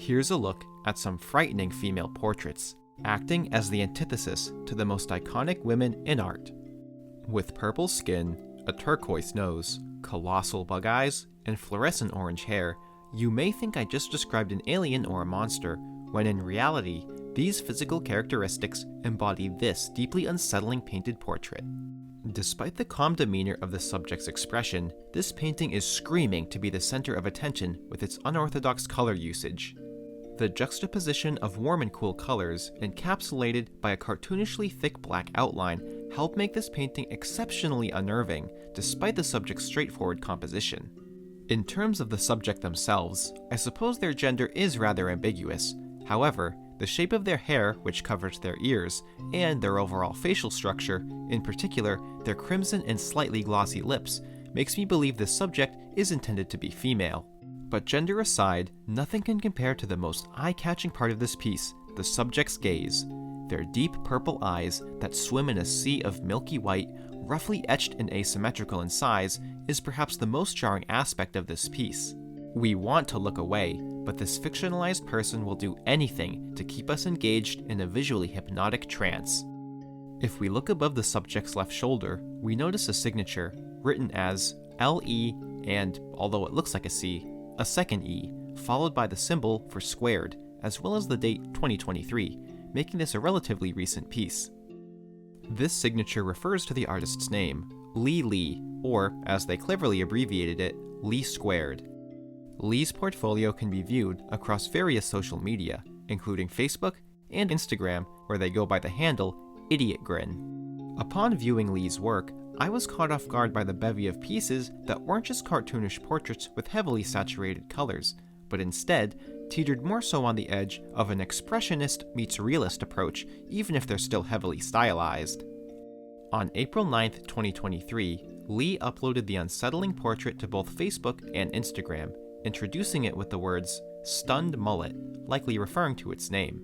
Here's a look at some frightening female portraits, acting as the antithesis to the most iconic women in art. With purple skin, a turquoise nose, colossal bug eyes, and fluorescent orange hair, you may think I just described an alien or a monster, when in reality, these physical characteristics embody this deeply unsettling painted portrait. Despite the calm demeanor of the subject's expression, this painting is screaming to be the center of attention with its unorthodox color usage. The juxtaposition of warm and cool colors, encapsulated by a cartoonishly thick black outline, help make this painting exceptionally unnerving, despite the subject's straightforward composition. In terms of the subject themselves, I suppose their gender is rather ambiguous. However, the shape of their hair, which covers their ears, and their overall facial structure, in particular their crimson and slightly glossy lips, makes me believe this subject is intended to be female. But gender aside, nothing can compare to the most eye-catching part of this piece, the subject's gaze. Their deep purple eyes that swim in a sea of milky white, roughly etched and asymmetrical in size, is perhaps the most jarring aspect of this piece. We want to look away, but this fictionalized person will do anything to keep us engaged in a visually hypnotic trance. If we look above the subject's left shoulder, we notice a signature written as LE and, although it looks like a C, a second E, followed by the symbol for squared, as well as the date 2023, making this a relatively recent piece. This signature refers to the artist's name, Lee Lee, or, as they cleverly abbreviated it, Lee Squared. Lee's portfolio can be viewed across various social media, including Facebook and Instagram, where they go by the handle Idiot Grin. Upon viewing Lee's work, I was caught off guard by the bevy of pieces that weren't just cartoonish portraits with heavily saturated colors, but instead teetered more so on the edge of an expressionist meets realist approach, even if they're still heavily stylized. On April 9th, 2023, Lee uploaded the unsettling portrait to both Facebook and Instagram, introducing it with the words, "Stunned Mullet," likely referring to its name.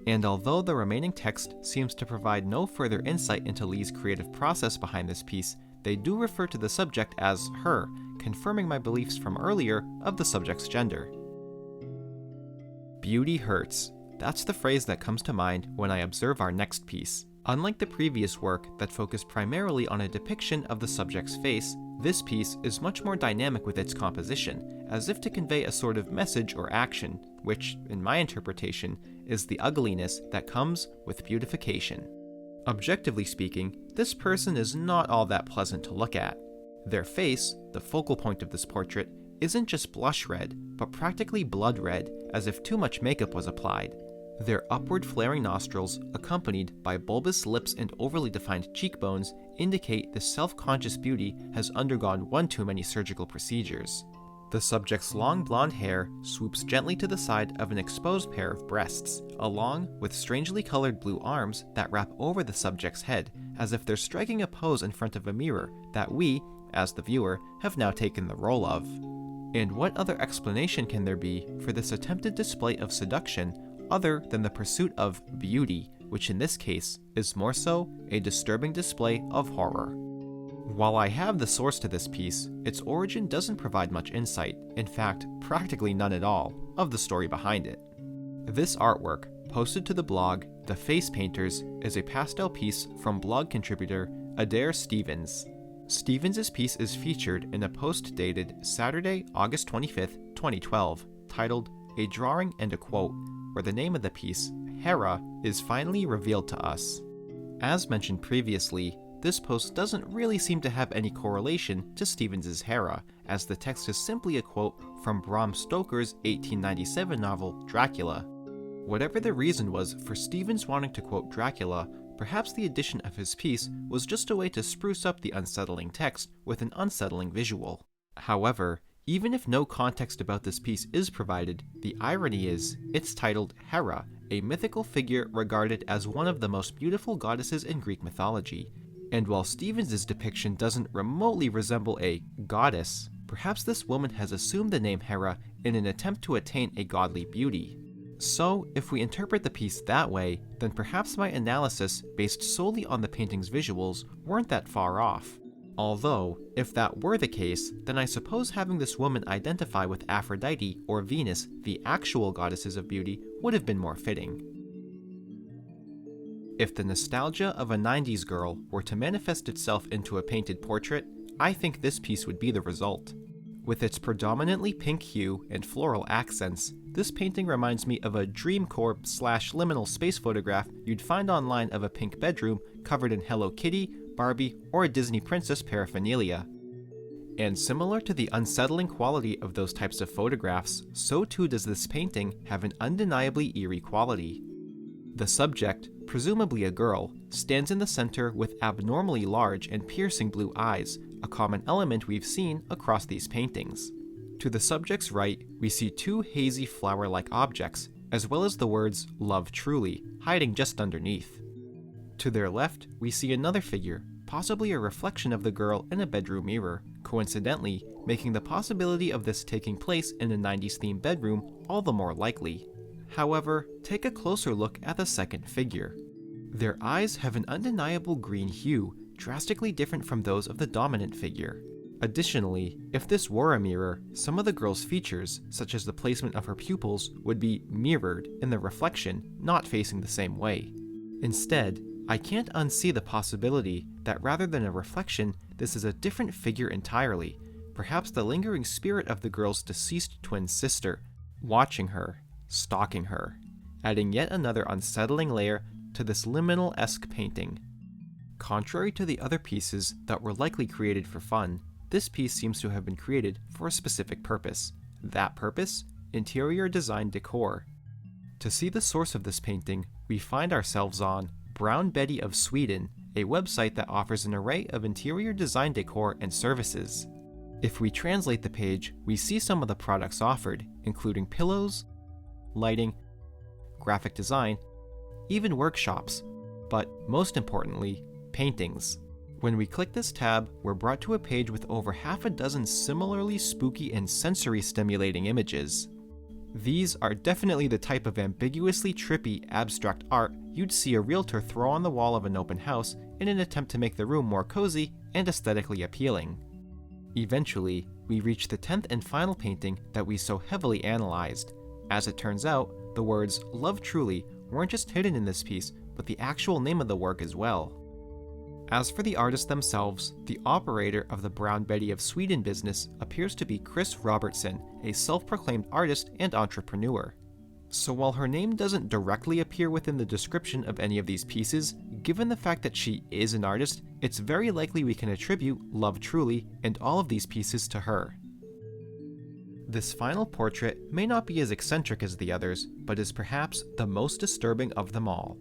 And although the remaining text seems to provide no further insight into Lee's creative process behind this piece, they do refer to the subject as her, confirming my beliefs from earlier of the subject's gender. Beauty hurts. That's the phrase that comes to mind when I observe our next piece. Unlike the previous work that focused primarily on a depiction of the subject's face, this piece is much more dynamic with its composition, as if to convey a sort of message or action, which, in my interpretation, is the ugliness that comes with beautification. Objectively speaking, this person is not all that pleasant to look at. Their face, the focal point of this portrait, isn't just blush red, but practically blood red, as if too much makeup was applied. Their upward flaring nostrils, accompanied by bulbous lips and overly defined cheekbones, indicate this self-conscious beauty has undergone one too many surgical procedures. The subject's long blonde hair swoops gently to the side of an exposed pair of breasts, along with strangely colored blue arms that wrap over the subject's head, as if they're striking a pose in front of a mirror that we, as the viewer, have now taken the role of. And what other explanation can there be for this attempted display of seduction other than the pursuit of beauty, which in this case is more so a disturbing display of horror? While I have the source to this piece, its origin doesn't provide much insight, in fact, practically none at all, of the story behind it. This artwork, posted to the blog The Face Painters, is a pastel piece from blog contributor Adair Stevens. Stevens' piece is featured in a post dated Saturday, August 25th, 2012, titled A Drawing and a Quote, where the name of the piece, Hera, is finally revealed to us. As mentioned previously, this post doesn't really seem to have any correlation to Stevens' Hera, as the text is simply a quote from Bram Stoker's 1897 novel Dracula. Whatever the reason was for Stevens wanting to quote Dracula, perhaps the addition of his piece was just a way to spruce up the unsettling text with an unsettling visual. However, even if no context about this piece is provided, the irony is, it's titled Hera, a mythical figure regarded as one of the most beautiful goddesses in Greek mythology. And while Stevens' depiction doesn't remotely resemble a goddess, perhaps this woman has assumed the name Hera in an attempt to attain a godly beauty. So, if we interpret the piece that way, then perhaps my analysis based solely on the painting's visuals weren't that far off. Although, if that were the case, then I suppose having this woman identify with Aphrodite or Venus, the actual goddesses of beauty, would have been more fitting. If the nostalgia of a 90s girl were to manifest itself into a painted portrait, I think this piece would be the result. With its predominantly pink hue and floral accents, this painting reminds me of a dreamcore/liminal space photograph you'd find online of a pink bedroom covered in Hello Kitty, Barbie, or a Disney princess paraphernalia. And similar to the unsettling quality of those types of photographs, so too does this painting have an undeniably eerie quality. The subject, presumably a girl, stands in the center with abnormally large and piercing blue eyes, a common element we've seen across these paintings. To the subject's right, we see two hazy flower-like objects, as well as the words "Love Truly" hiding just underneath. To their left, we see another figure, possibly a reflection of the girl in a bedroom mirror, coincidentally making the possibility of this taking place in a 90s-themed bedroom all the more likely. However, take a closer look at the second figure. Their eyes have an undeniable green hue, drastically different from those of the dominant figure. Additionally, if this were a mirror, some of the girl's features, such as the placement of her pupils, would be mirrored in the reflection, not facing the same way. Instead, I can't unsee the possibility that rather than a reflection, this is a different figure entirely, perhaps the lingering spirit of the girl's deceased twin sister, watching her, stalking her, adding yet another unsettling layer to this liminal-esque painting. Contrary to the other pieces that were likely created for fun, this piece seems to have been created for a specific purpose. That purpose? Interior design decor. To see the source of this painting, we find ourselves on Brown Betty of Sweden, a website that offers an array of interior design decor and services. If we translate the page, we see some of the products offered, including pillows, lighting, graphic design, even workshops, but most importantly, paintings. When we click this tab, we're brought to a page with over half a dozen similarly spooky and sensory-stimulating images. These are definitely the type of ambiguously trippy, abstract art you'd see a realtor throw on the wall of an open house in an attempt to make the room more cozy and aesthetically appealing. Eventually, we reach the 10th and final painting that we so heavily analyzed. As it turns out, the words "Love Truly" weren't just hidden in this piece, but the actual name of the work as well. As for the artists themselves, the operator of the Brown Betty of Sweden business appears to be Chris Robertson, a self-proclaimed artist and entrepreneur. So while her name doesn't directly appear within the description of any of these pieces, given the fact that she is an artist, it's very likely we can attribute Love Truly and all of these pieces to her. This final portrait may not be as eccentric as the others, but is perhaps the most disturbing of them all.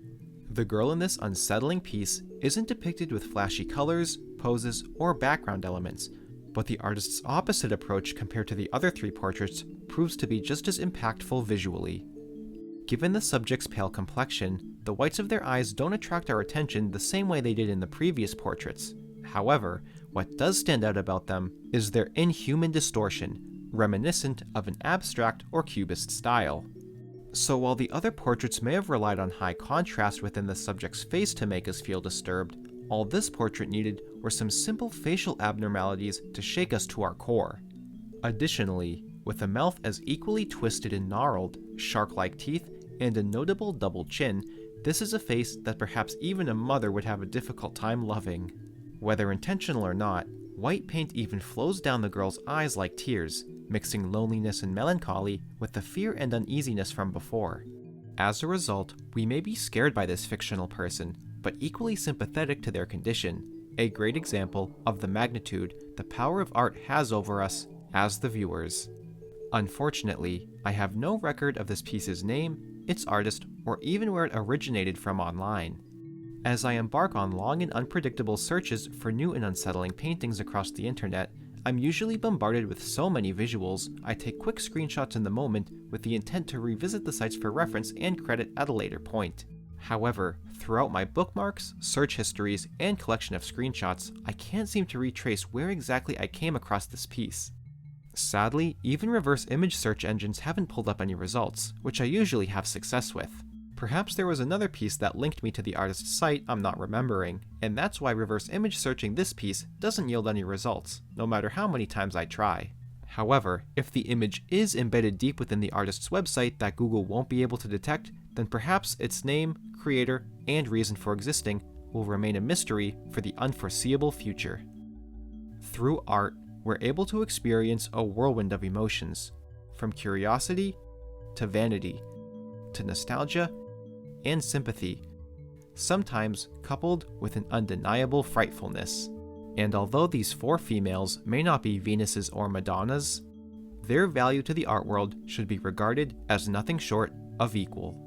The girl in this unsettling piece isn't depicted with flashy colors, poses, or background elements, but the artist's opposite approach compared to the other three portraits proves to be just as impactful visually. Given the subject's pale complexion, the whites of their eyes don't attract our attention the same way they did in the previous portraits. However, what does stand out about them is their inhuman distortion, reminiscent of an abstract or cubist style. So while the other portraits may have relied on high contrast within the subject's face to make us feel disturbed, all this portrait needed were some simple facial abnormalities to shake us to our core. Additionally, with a mouth as equally twisted and gnarled, shark-like teeth, and a notable double chin, this is a face that perhaps even a mother would have a difficult time loving. Whether intentional or not, white paint even flows down the girl's eyes like tears, mixing loneliness and melancholy with the fear and uneasiness from before. As a result, we may be scared by this fictional person, but equally sympathetic to their condition, a great example of the magnitude the power of art has over us as the viewers. Unfortunately, I have no record of this piece's name, its artist, or even where it originated from online. As I embark on long and unpredictable searches for new and unsettling paintings across the internet, I'm usually bombarded with so many visuals, I take quick screenshots in the moment with the intent to revisit the sites for reference and credit at a later point. However, throughout my bookmarks, search histories, and collection of screenshots, I can't seem to retrace where exactly I came across this piece. Sadly, even reverse image search engines haven't pulled up any results, which I usually have success with. Perhaps there was another piece that linked me to the artist's site I'm not remembering, and that's why reverse image searching this piece doesn't yield any results, no matter how many times I try. However, if the image is embedded deep within the artist's website that Google won't be able to detect, then perhaps its name, creator, and reason for existing will remain a mystery for the unforeseeable future. Through art, we're able to experience a whirlwind of emotions, from curiosity to vanity to nostalgia and sympathy, sometimes coupled with an undeniable frightfulness. And although these four females may not be Venuses or Madonnas, their value to the art world should be regarded as nothing short of equal.